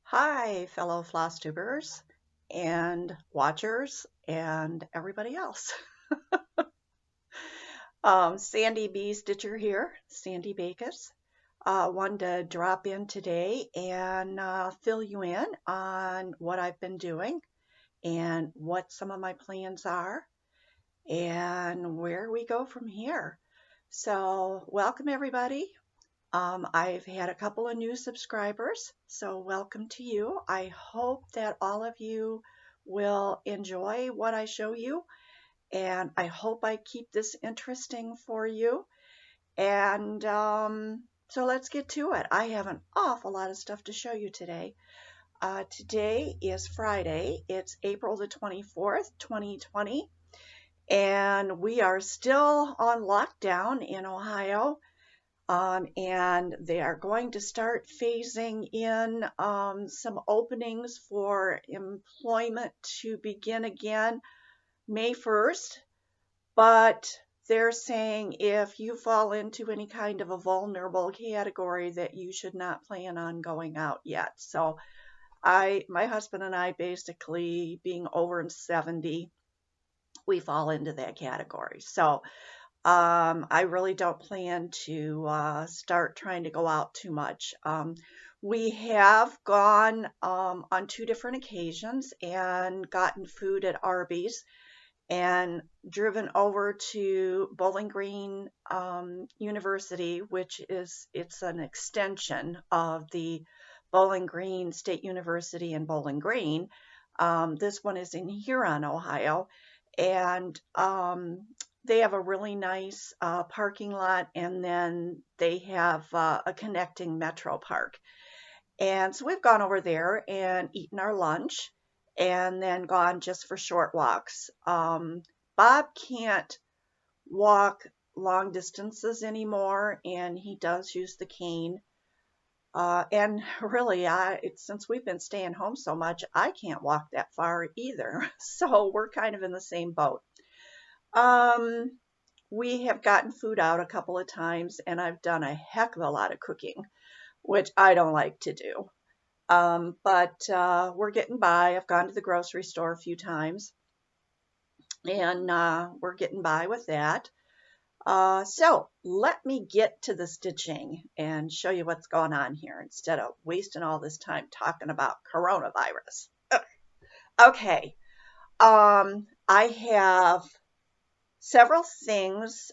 Hi, fellow Flosstubers and watchers and everybody else. Sandy B. Stitcher here, Sandy Bacus. Wanted to drop in today and fill you in on what I've been doing and what some of my plans are and where we go from here. So, welcome everybody. I've had a couple of new subscribers, so welcome to you. I hope that all of you will enjoy what I show you, and I hope I keep this interesting for you. And so let's get to it. I have an awful lot of stuff to show you today. Today is Friday. It's April the 24th, 2020, and we are still on lockdown in Ohio. And they are going to start phasing in some openings for employment to begin again May 1st. But they're saying if you fall into any kind of a vulnerable category that you should not plan on going out yet. So my husband and I, basically being over 70, we fall into that category. So I really don't plan to start trying to go out too much. We have gone on two different occasions and gotten food at Arby's and driven over to Bowling Green University, which it's an extension of the Bowling Green State University in Bowling Green. This one is in Huron, Ohio, and they have a really nice parking lot, and then they have a connecting metro park. And so we've gone over there and eaten our lunch and then gone just for short walks. Bob can't walk long distances anymore, and he does use the cane. And really, since we've been staying home so much, I can't walk that far either. So we're kind of in the same boat. We have gotten food out a couple of times, and I've done a heck of a lot of cooking, which I don't like to do. But we're getting by. I've gone to the grocery store a few times, and we're getting by with that. So let me get to the stitching and show you what's going on here instead of wasting all this time talking about coronavirus. Okay. I have several things,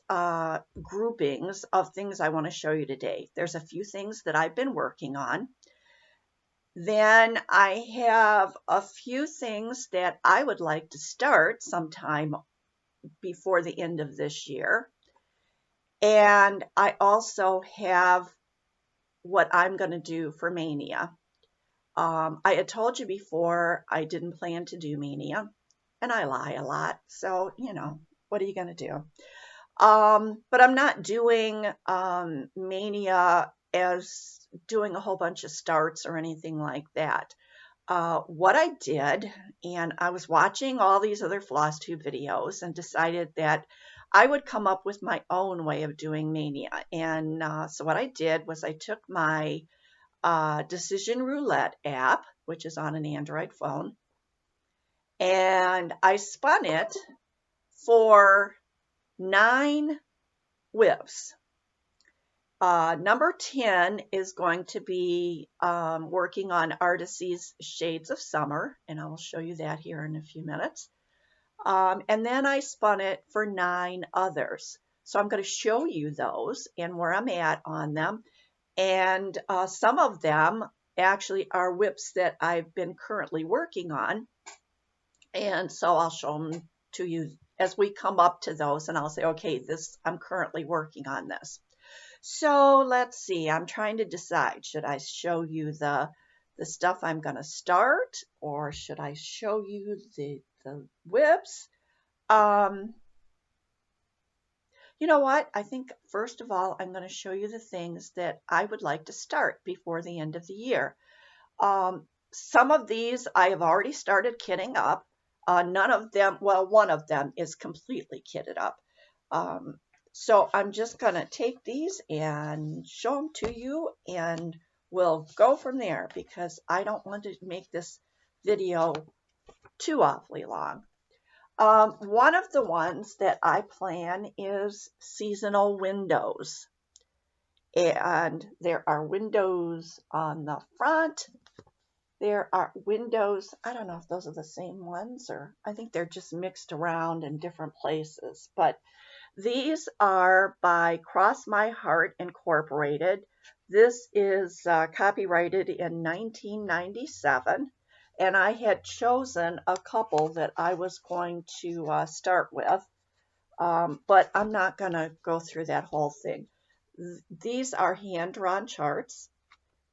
groupings of things I want to show you today. There's a few things that I've been working on. Then I have a few things that I would like to start sometime before the end of this year. And I also have what I'm going to do for Maynia. I had told you before I didn't plan to do Maynia, and I lie a lot, so, what are you going to do? But I'm not doing Maynia as doing a whole bunch of starts or anything like that. What I did, and I was watching all these other Flosstube videos and decided that I would come up with my own way of doing Maynia. And so what I did was I took my Decision Roulette app, which is on an Android phone, and I spun it for 9 whips. Number 10 is going to be working on Artecy's Shades of Summer, and I'll show you that here in a few minutes. And then I spun it for 9 others. So I'm going to show you those and where I'm at on them. And some of them actually are whips that I've been currently working on. And so I'll show them to you as we come up to those, and I'll say, okay, I'm currently working on this. So let's see, I'm trying to decide, should I show you the stuff I'm going to start, or should I show you the whips? You know what? I think first of all, I'm going to show you the things that I would like to start before the end of the year. Some of these I have already started kitting up. None of them, well, one of them is completely kitted up. So I'm just going to take these and show them to you and we'll go from there because I don't want to make this video too awfully long. One of the ones that I plan is seasonal windows. And there are windows on the front. There are windows, I don't know if those are the same ones, or I think they're just mixed around in different places. But these are by Cross My Heart Incorporated. This is copyrighted in 1997. And I had chosen a couple that I was going to start with, but I'm not going to go through that whole thing. These are hand-drawn charts,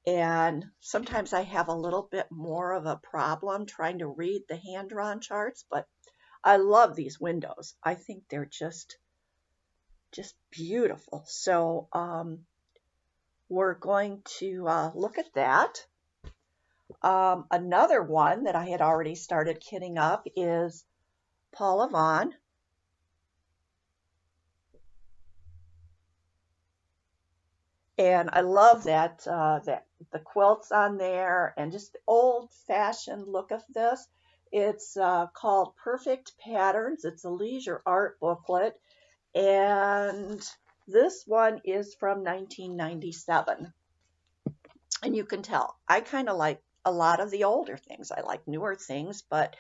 and sometimes I have a little bit more of a problem trying to read the hand-drawn charts, but I love these windows. I think they're just beautiful. So we're going to look at that. Another one that I had already started kitting up is Paula Vaughn. And I love that the quilts on there and just the old-fashioned look of this. It's called Perfect Patterns. It's a leisure art booklet. And this one is from 1997. And you can tell, I kind of like a lot of the older things. I like newer things, but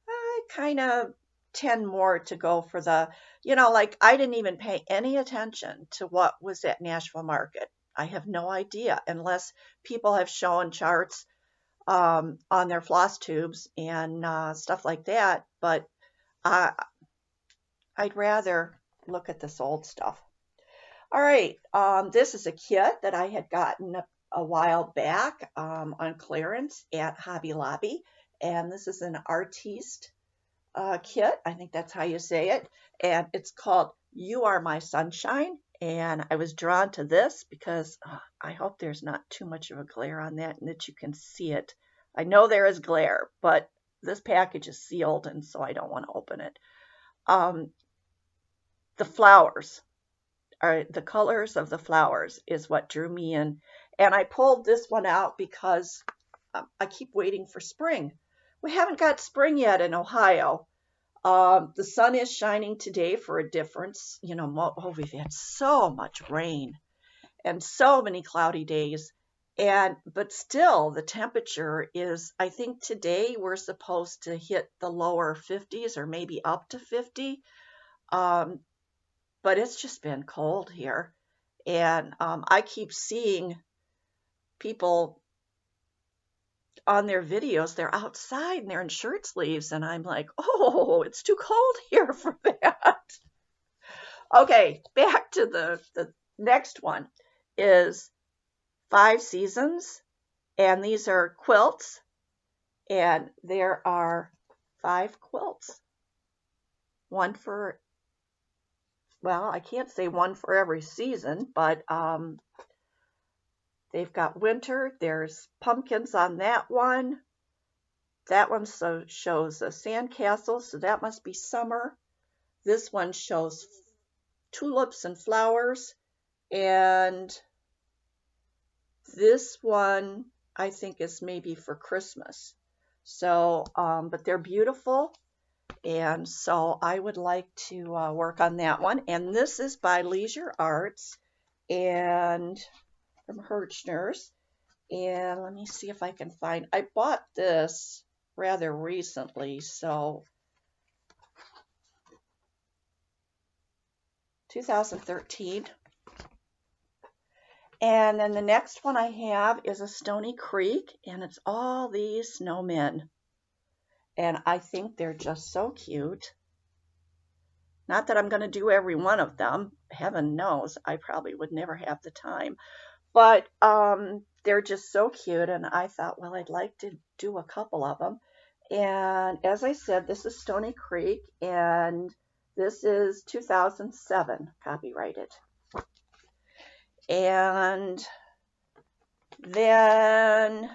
I kind of tend more to go for the, like I didn't even pay any attention to what was at Nashville Market. I have no idea unless people have shown charts on their Flosstubes and stuff like that. But I'd rather look at this old stuff. All right, this is a kit that I had gotten a while back on clearance at Hobby Lobby, and this is an Artecy kit. I think that's how you say it, and it's called You Are My Sunshine. And I was drawn to this because I hope there's not too much of a glare on that and that you can see it. I know there is glare, but this package is sealed, and so I don't want to open it. The flowers, the colors of the flowers is what drew me in. And I pulled this one out because I keep waiting for spring. We haven't got spring yet in Ohio. The sun is shining today for a difference. We've had so much rain and so many cloudy days. But still, the temperature is, I think today we're supposed to hit the lower 50s or maybe up to 50. But it's just been cold here. And I keep seeing people on their videos, they're outside and they're in shirt sleeves, and I'm like, oh, it's too cold here for that. Okay, back to the next one is 5 Seasons, and these are quilts, and there are 5 quilts. One for, well, I can't say one for every season, but they've got winter. There's pumpkins on that one. That one shows a sandcastle, so that must be summer. This one shows tulips and flowers. And this one, I think, is maybe for Christmas. So, but they're beautiful. And so I would like to work on that one. And this is by Leisure Arts and from Hirschner's. And let me see if I can find, I bought this rather recently, so 2013. And then the next one I have is a Stony Creek, and it's all these snowmen. And I think they're just so cute. Not that I'm going to do every one of them. Heaven knows, I probably would never have the time. But they're just so cute, and I thought, well, I'd like to do a couple of them. And as I said, this is Stony Creek, and this is 2007 copyrighted. And then,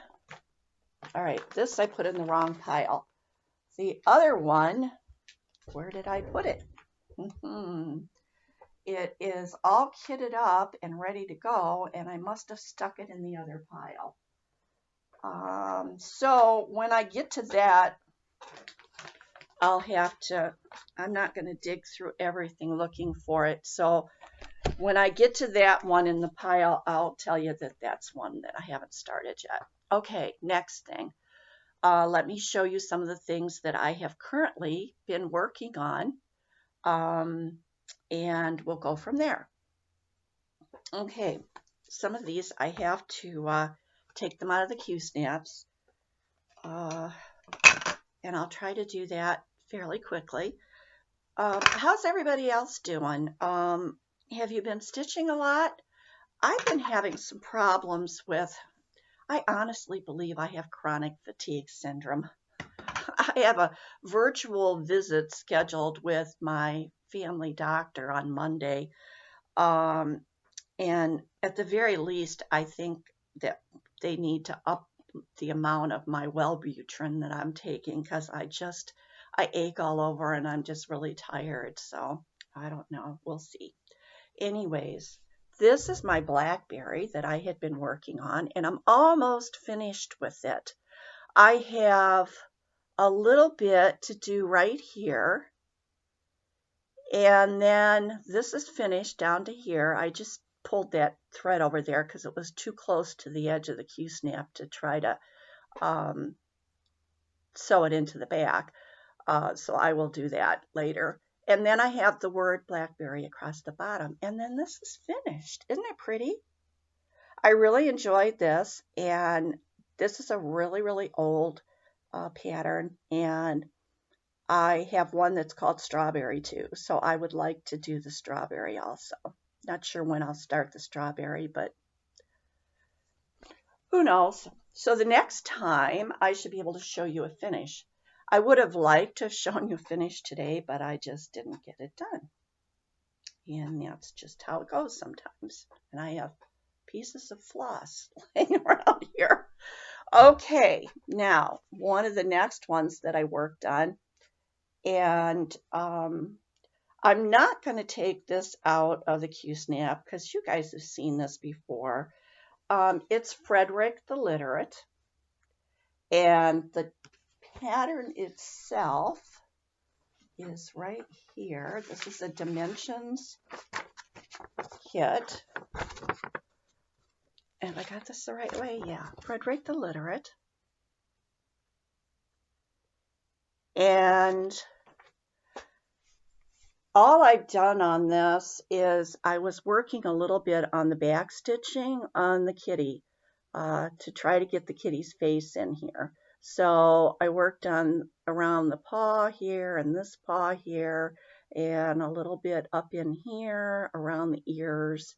all right, this I put in the wrong pile. The other one, where did I put it? it is all kitted up and ready to go, and I must have stuck it in the other pile. So when I get to that, I'll have to, I'm not going to dig through everything looking for it. So when I get to that one in the pile, I'll tell you that that's one that I haven't started yet. Okay, next thing. Let me show you some of the things that I have currently been working on, and we'll go from there. Okay, some of these I have to take them out of the Q-snaps, and I'll try to do that fairly quickly. How's everybody else doing? Have you been stitching a lot? I've been having some problems with, I honestly believe I have chronic fatigue syndrome. I have a virtual visit scheduled with my family doctor on Monday. And at the very least, I think that they need to up the amount of my Wellbutrin that I'm taking, because I ache all over and I'm just really tired. So I don't know. We'll see. Anyways, this is my blackberry that I had been working on, and I'm almost finished with it. I have a little bit to do right here, and then this is finished down to here. I just pulled that thread over there because it was too close to the edge of the Q-snap to try to sew it into the back. So I will do that later. And then I have the word blackberry across the bottom. And then this is finished. Isn't it pretty? I really enjoyed this. And this is a really, really old pattern. And I have one that's called strawberry too. So I would like to do the strawberry also. Not sure when I'll start the strawberry, but who knows? So the next time I should be able to show you a finish. I would have liked to have shown you a finish today, but I just didn't get it done. And that's just how it goes sometimes. And I have pieces of floss laying around here. Okay, now one of the next ones that I worked on, and I'm not going to take this out of the Q-snap because you guys have seen this before. It's Frederick the Literate, and the pattern itself is right here. This is a Dimensions kit, and I got this the right way. Yeah, Frederick the Literate, and all I've done on this is I was working a little bit on the back stitching on the kitty to try to get the kitty's face in here. So I worked on around the paw here and this paw here and a little bit up in here around the ears.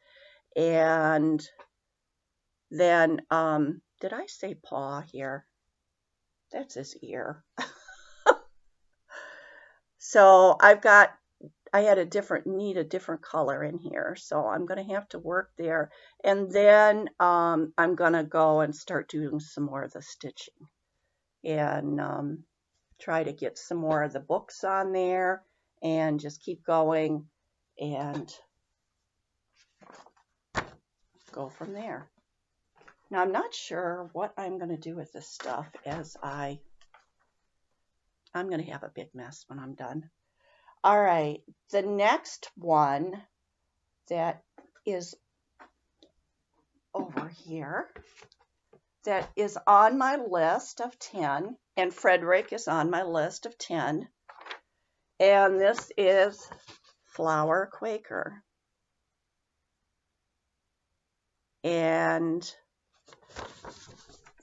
And then, did I say paw here? That's his ear. So I had need a different color in here, so I'm going to have to work there. And then I'm going to go and start doing some more of the stitching and try to get some more of the books on there and just keep going and go from there. Now, I'm not sure what I'm going to do with this stuff as I'm going to have a big mess when I'm done. All right, the next one that is over here that is on my list of 10, and Frederick is on my list of 10, and this is Flower Quaker. And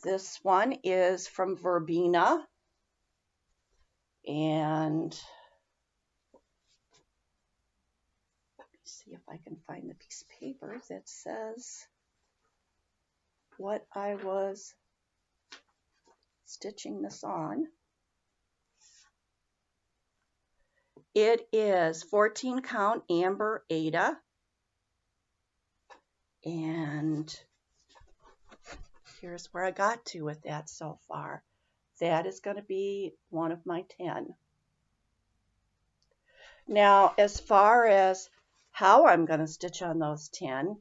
this one is from Verbena, and see if I can find the piece of paper that says what I was stitching this on. It is 14 count Amber Ada, and here's where I got to with that so far. That is going to be one of my 10. Now, as far as How I'm going to stitch on those 10,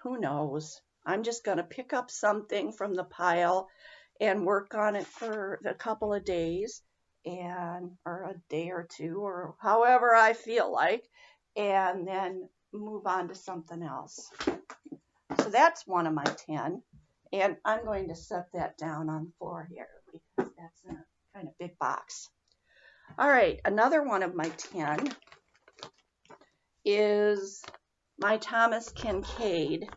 who knows? I'm just going to pick up something from the pile and work on it for a couple of days, or a day or two, or however I feel like, and then move on to something else. So that's one of my 10, and I'm going to set that down on the floor here because that's in a kind of big box. All right, another one of my 10 is my Thomas Kincaid.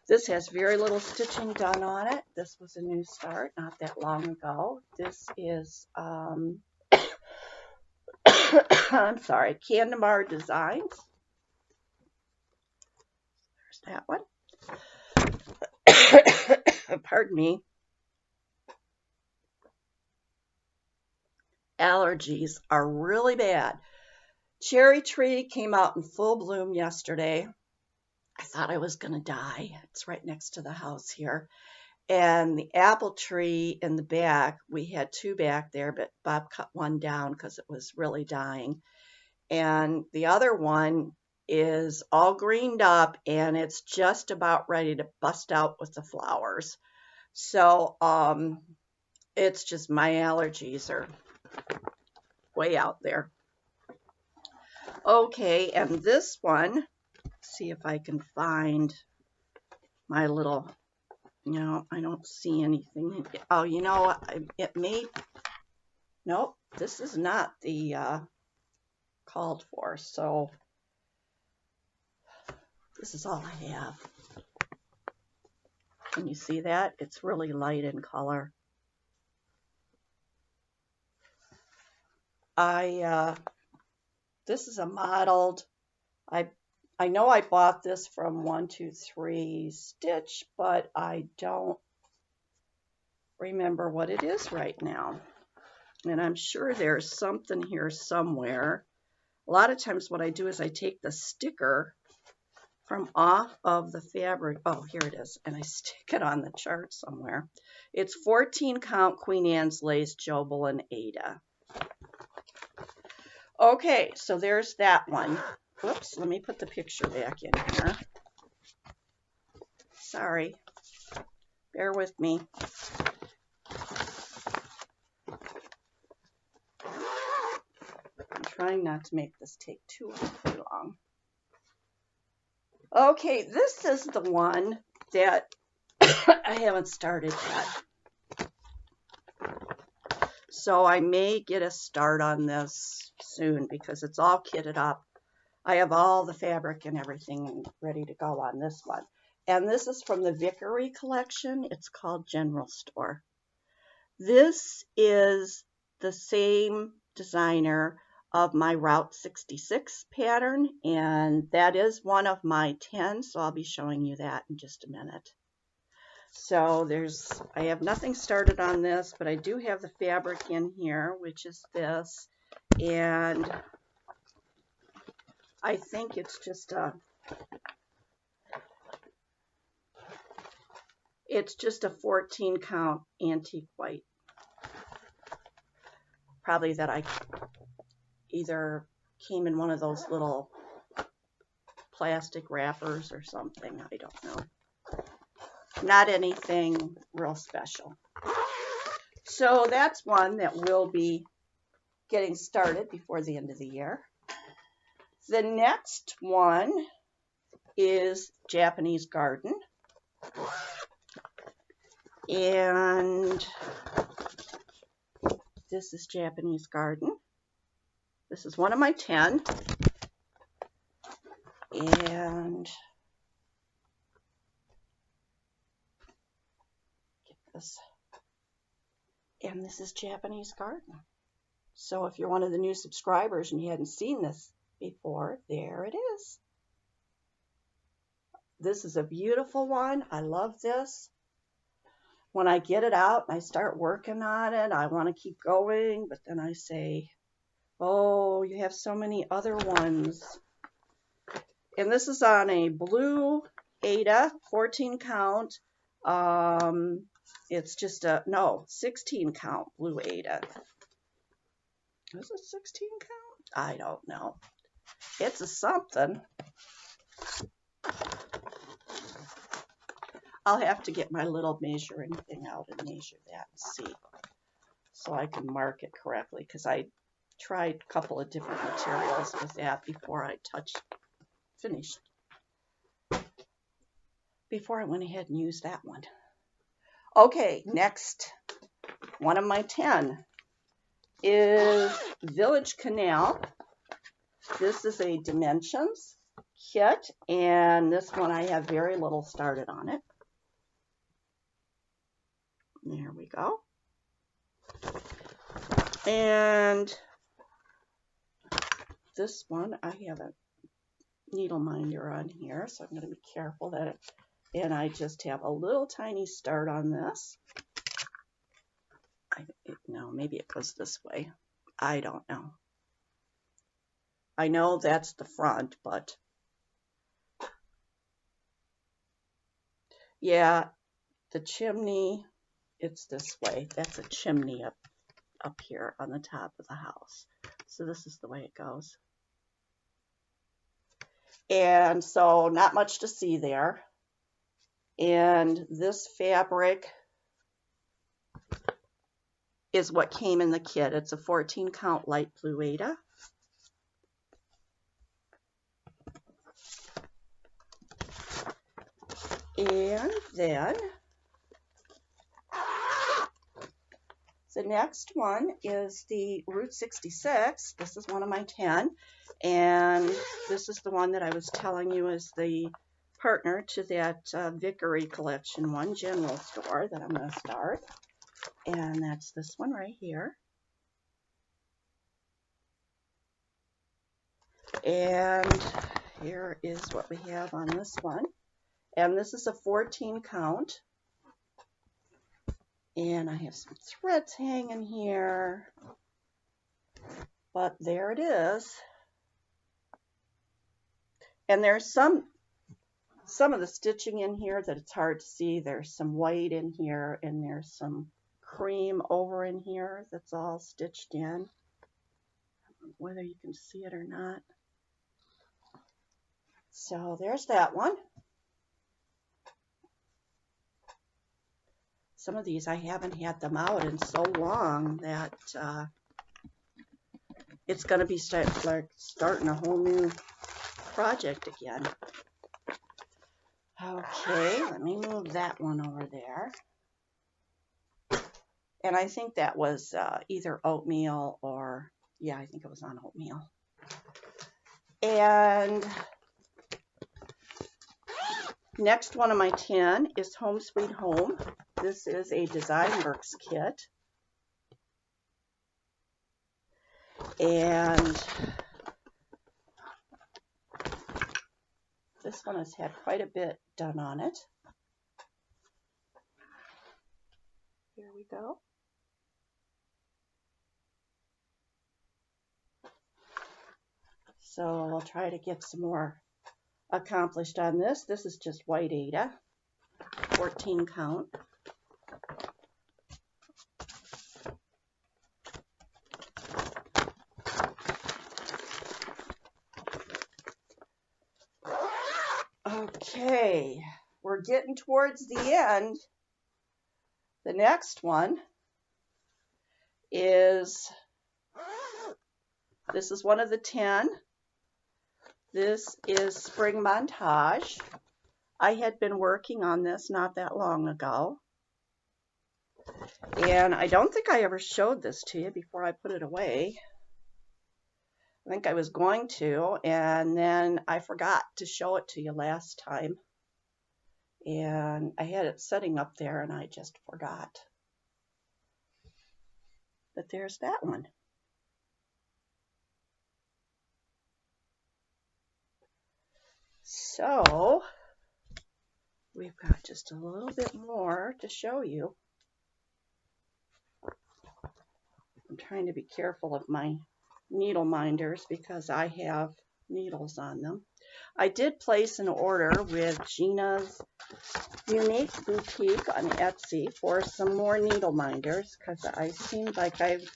This has very little stitching done on it. This was a new start not that long ago. This is, I'm sorry, Candamar Designs. There's that one. Pardon me. Allergies are really bad. Cherry tree came out in full bloom yesterday. I thought I was going to die. It's right next to the house here. And the apple tree in the back, we had 2 back there, but Bob cut one down because it was really dying. And the other one is all greened up and it's just about ready to bust out with the flowers. So it's just my allergies are way out there. Okay, and this one, see if I can find my little, no, I don't see anything. Oh, you know, it may, nope, this is not the called for, so this is all I have. Can you see that? It's really light in color. This is a modeled, I know I bought this from 123 Stitch, but I don't remember what it is right now. And I'm sure there's something here somewhere. A lot of times what I do is I take the sticker from off of the fabric. Oh, here it is. And I stick it on the chart somewhere. It's 14 count Queen Anne's Lace, Jobel, and Ada. Okay, so there's that one. Whoops, let me put the picture back in here. Sorry. Bear with me. I'm trying not to make this take too long. Okay, this is the one that I haven't started yet. So I may get a start on this soon because it's all kitted up. I have all the fabric and everything ready to go on this one. And this is from the Vickery collection. It's called General Store. This is the same designer of my Route 66 pattern, and that is one of my 10, so I'll be showing you that in just a minute. So I have nothing started on this, but I do have the fabric in here, which is this, and I think it's just a 14 count antique white. Probably that I either came in one of those little plastic wrappers or something. I don't know. Not anything real special. So that's one that will be getting started before the end of the year. The next one is Japanese Garden. And this is Japanese Garden. This is one of my 10. And get this. And this is Japanese Garden. So if you're one of the new subscribers and you hadn't seen this before, there it is. This is a beautiful one. I love this. When I get it out and I start working on it, I want to keep going, but then I say, oh, you have so many other ones. And this is on a blue Ada, 14 count. It's just a, no, 16 count blue Ada. Is it 16 count? I don't know. It's a something. I'll have to get my little measuring thing out and measure that and see, so I can mark it correctly, because I tried a couple of different materials with that before I finished. Before I went ahead and used that one. Okay, next, one of my 10 is Village Canal. This is a dimensions kit, and this one I have very little started on it. There we go. And this one, I have a needle minder on here, so I'm going to be careful that and I just have a little tiny start on this. No, maybe it goes this way. I don't know. I know that's the front, but yeah, the chimney, it's this way. That's a chimney up here on the top of the house. So this is the way it goes. And so not much to see there. And this fabric is what came in the kit. It's a 14 count light blue Aida. And then the next one is the Route 66. This is one of my 10. And this is the one that I was telling you is the partner to that Vickery Collection one general store that I'm going to start. And that's this one right here. And here is what we have on this one. And this is a 14 count. And I have some threads hanging here. But there it is. And there's some of the stitching in here that it's hard to see. There's some white in here, and there's some cream over in here that's all stitched in. I don't know whether you can see it or not. So there's that one. Some of these I haven't had them out in so long that it's going to be starting a whole new project again. Okay, let me move that one over there. And I think that was either oatmeal or, yeah, I think it was on oatmeal. And next one of my 10 is Home Sweet Home. This is a Design Works kit. And this one has had quite a bit done on it. Here we go. So I'll try to get some more accomplished on this. This is just white Aida, 14 count. Okay, we're getting towards the end. The next one is, this is one of the 10. This is Spring Montage. I had been working on this not that long ago. And I don't think I ever showed this to you before I put it away. I think I was going to, and then I forgot to show it to you last time. And I had it setting up there and I just forgot. But there's that one. So we've got just a little bit more to show you. I'm trying to be careful of my needle minders because I have needles on them. I did place an order with Gina's Unique Boutique on Etsy for some more needle minders because I seemed like I've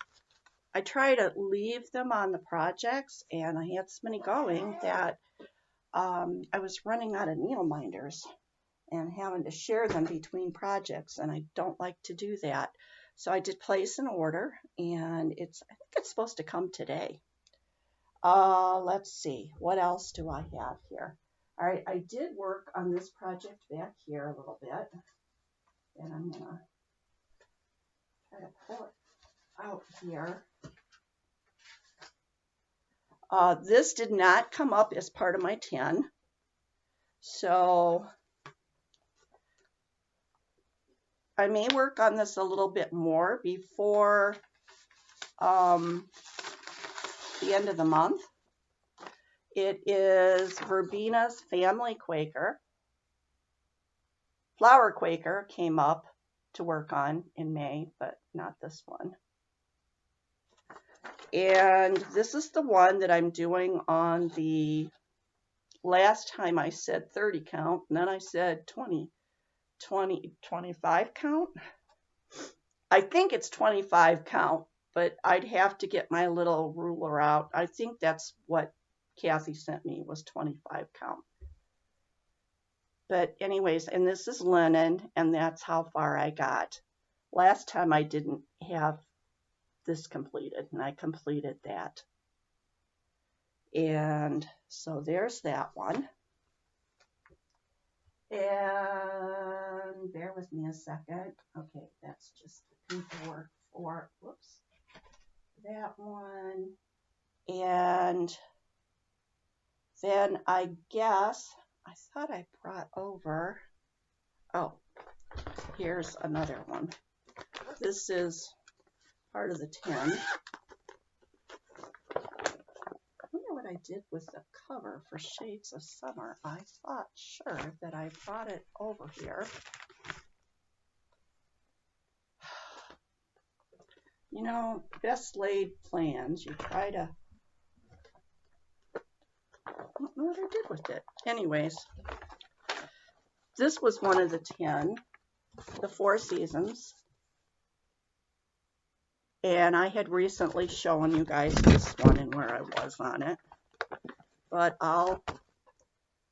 I try to leave them on the projects, and I had so many going that I was running out of needle minders and having to share them between projects, and I don't like to do that. So I did place an order, and I think it's supposed to come today. Let's see, what else do I have here? All right, I did work on this project back here a little bit, and I'm gonna try to pull it out here. This did not come up as part of my 10, so I may work on this a little bit more before the end of the month. It is Verbina's Family Quaker. Flower Quaker came up to work on in May, but not this one. And this is the one that I'm doing on the last time I said 30 count, and then I said 25 count. I think it's 25 count, but I'd have to get my little ruler out. I think that's what Kathy sent me, was 25 count. But anyways, and this is linen, and that's how far I got. Last time I didn't have this completed, and I completed that. And so there's that one. And bear with me a second. Okay, that's just the paperwork for, whoops, that one. And then I guess, I thought I brought over, oh, here's another one. This is part of the 10. I wonder what I did with the cover for Shades of Summer. I thought sure that I brought it over here. You know, best laid plans. You try to, I don't know what I did with it. Anyways, this was one of the 10, the 4 seasons. And I had recently shown you guys this one and where I was on it. But I'll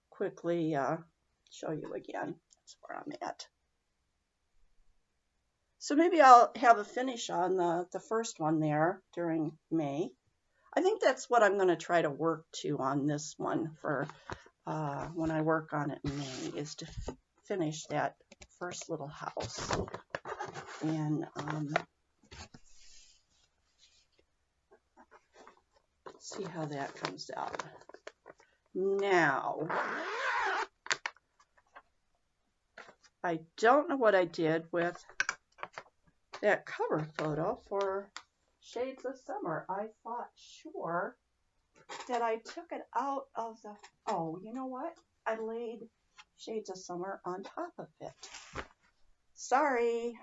quickly show you again. That's where I'm at. So maybe I'll have a finish on the first one there during May. I think that's what I'm going to try to work to on this one for when I work on it in May, is to finish that first little house. And see how that comes out. Now, I don't know what I did with that cover photo for Shades of Summer. I thought sure that I took it out of the, oh, you know what? I laid Shades of Summer on top of it. Sorry.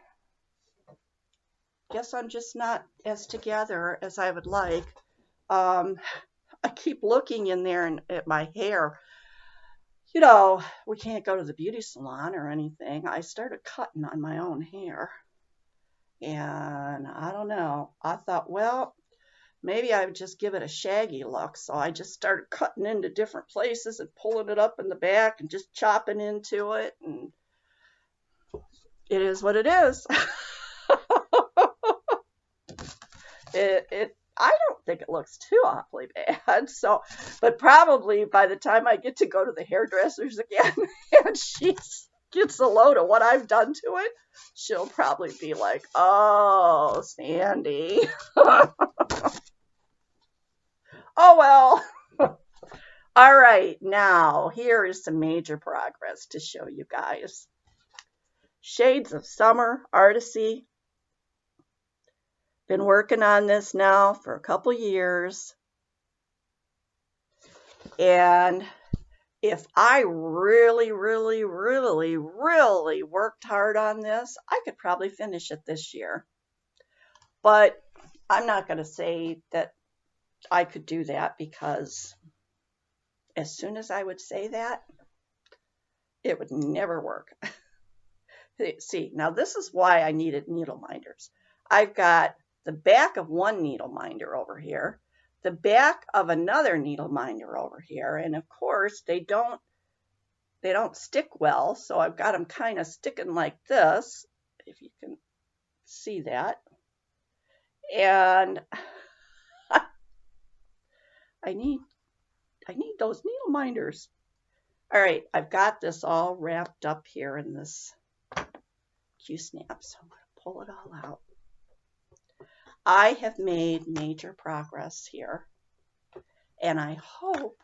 Guess I'm just not as together as I would like. I keep looking in there and at my hair. You know, we can't go to the beauty salon or anything. I started cutting on my own hair. And I don't know. I thought, well, maybe I would just give it a shaggy look. So I just started cutting into different places and pulling it up in the back and just chopping into it. And it is what it is. I don't think it looks too awfully bad. So, but probably by the time I get to go to the hairdressers again and she gets a load of what I've done to it, she'll probably be like, oh, Sandy. Oh, well. All right. Now, here is some major progress to show you guys. Shades of Summer, Artecy. Been working on this now for a couple years. And if I really, really, really, really worked hard on this, I could probably finish it this year. But I'm not going to say that I could do that, because as soon as I would say that, it would never work. See, now this is why I needed needle minders. I've got the back of one needle minder over here, the back of another needle minder over here, and of course they don't stick well, so I've got them kind of sticking like this, if you can see that. And I need those needle minders. All right, I've got this all wrapped up here in this Q-snap, so I'm going to pull it all out. I have made major progress here, and I hope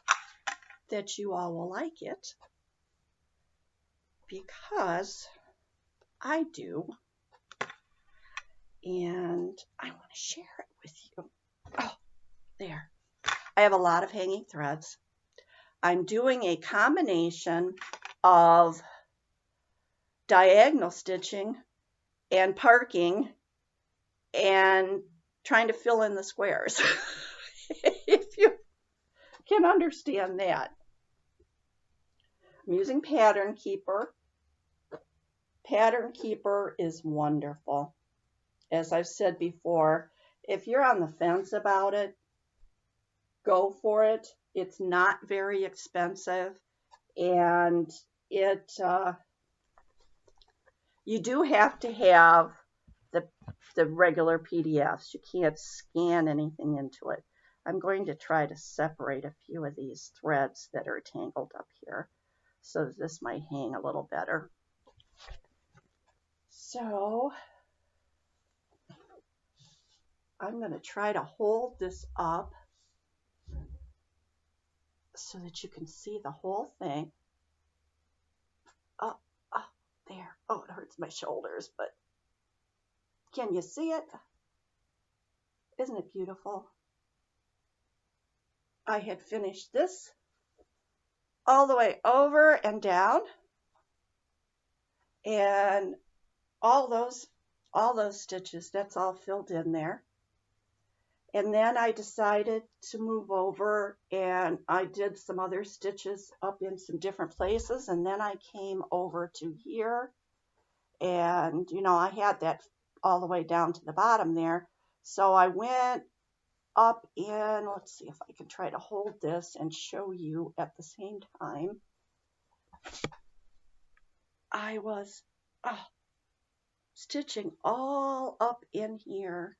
that you all will like it, because I do, and I want to share it with you. Oh, there. I have a lot of hanging threads. I'm doing a combination of diagonal stitching and parking and trying to fill in the squares. If you can understand that. I'm using Pattern Keeper. Pattern Keeper is wonderful. As I've said before, if you're on the fence about it, go for it. It's not very expensive, and you do have to have the regular PDFs. You can't scan anything into it. I'm going to try to separate a few of these threads that are tangled up here, so that this might hang a little better. So I'm going to try to hold this up so that you can see the whole thing. Oh, there. Oh, it hurts my shoulders, but can you see it? Isn't it beautiful? I had finished this all the way over and down, and all those stitches, that's all filled in there. And then I decided to move over, and I did some other stitches up in some different places, and then I came over to here, and I had that all the way down to the bottom there. So I went up in, let's see if I can try to hold this and show you at the same time. I was stitching all up in here,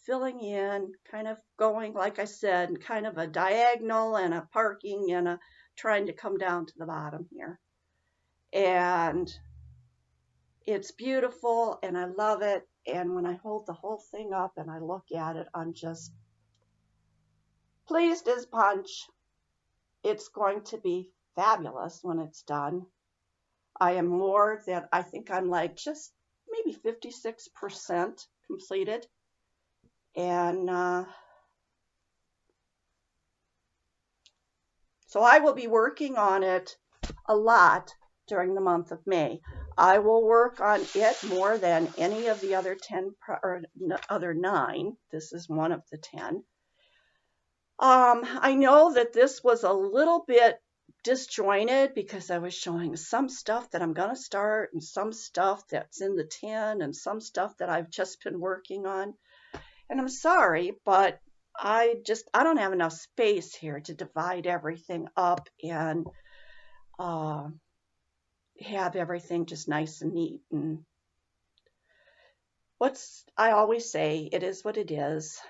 filling in, kind of going, like I said, kind of a diagonal and a parking and a trying to come down to the bottom here. And it's beautiful, and I love it. And when I hold the whole thing up and I look at it, I'm just pleased as punch. It's going to be fabulous when it's done. I am more than, I think I'm like just maybe 56% completed. And so I will be working on it a lot during the month of May. I will work on it more than any of the other 10 or other 9. This is one of the 10. I know that this was a little bit disjointed because I was showing some stuff that I'm going to start and some stuff that's in the tin and some stuff that I've just been working on. And I'm sorry, but I don't have enough space here to divide everything up and have everything just nice and neat. And I always say, it is what it is.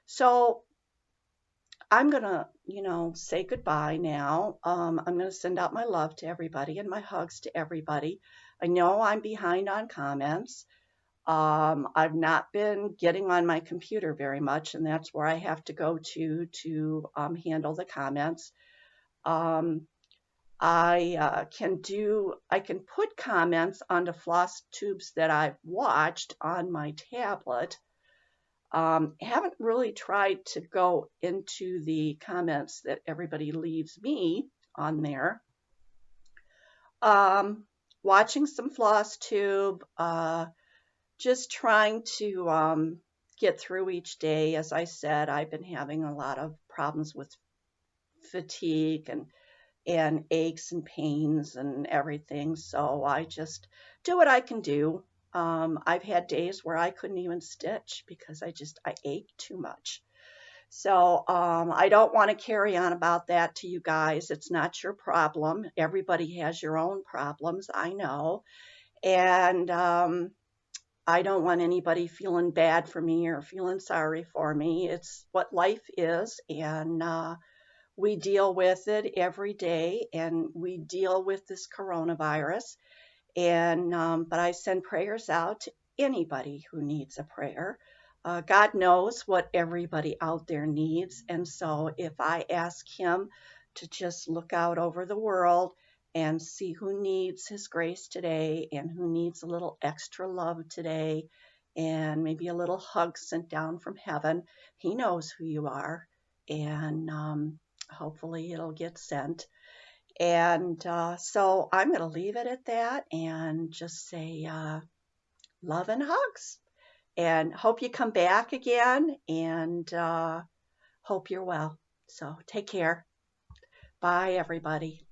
So I'm going to, say goodbye now. I'm going to send out my love to everybody and my hugs to everybody. I know I'm behind on comments. I've not been getting on my computer very much, and that's where I have to go to handle the comments. I can put comments onto Flosstubes that I've watched on my tablet. Haven't really tried to go into the comments that everybody leaves me on there. Watching some Flosstube, just trying to get through each day. As I said, I've been having a lot of problems with fatigue and aches and pains and everything. So I just do what I can do. I've had days where I couldn't even stitch because I ached too much. So I don't want to carry on about that to you guys. It's not your problem. Everybody has your own problems, I know. And I don't want anybody feeling bad for me or feeling sorry for me. It's what life is, and we deal with it every day, and we deal with this coronavirus. And but I send prayers out to anybody who needs a prayer. God knows what everybody out there needs, and so if I ask Him to just look out over the world and see who needs His grace today and who needs a little extra love today and maybe a little hug sent down from heaven, He knows who you are, and hopefully it'll get sent. And so I'm going to leave it at that and just say love and hugs. And hope you come back again and hope you're well. So take care. Bye, everybody.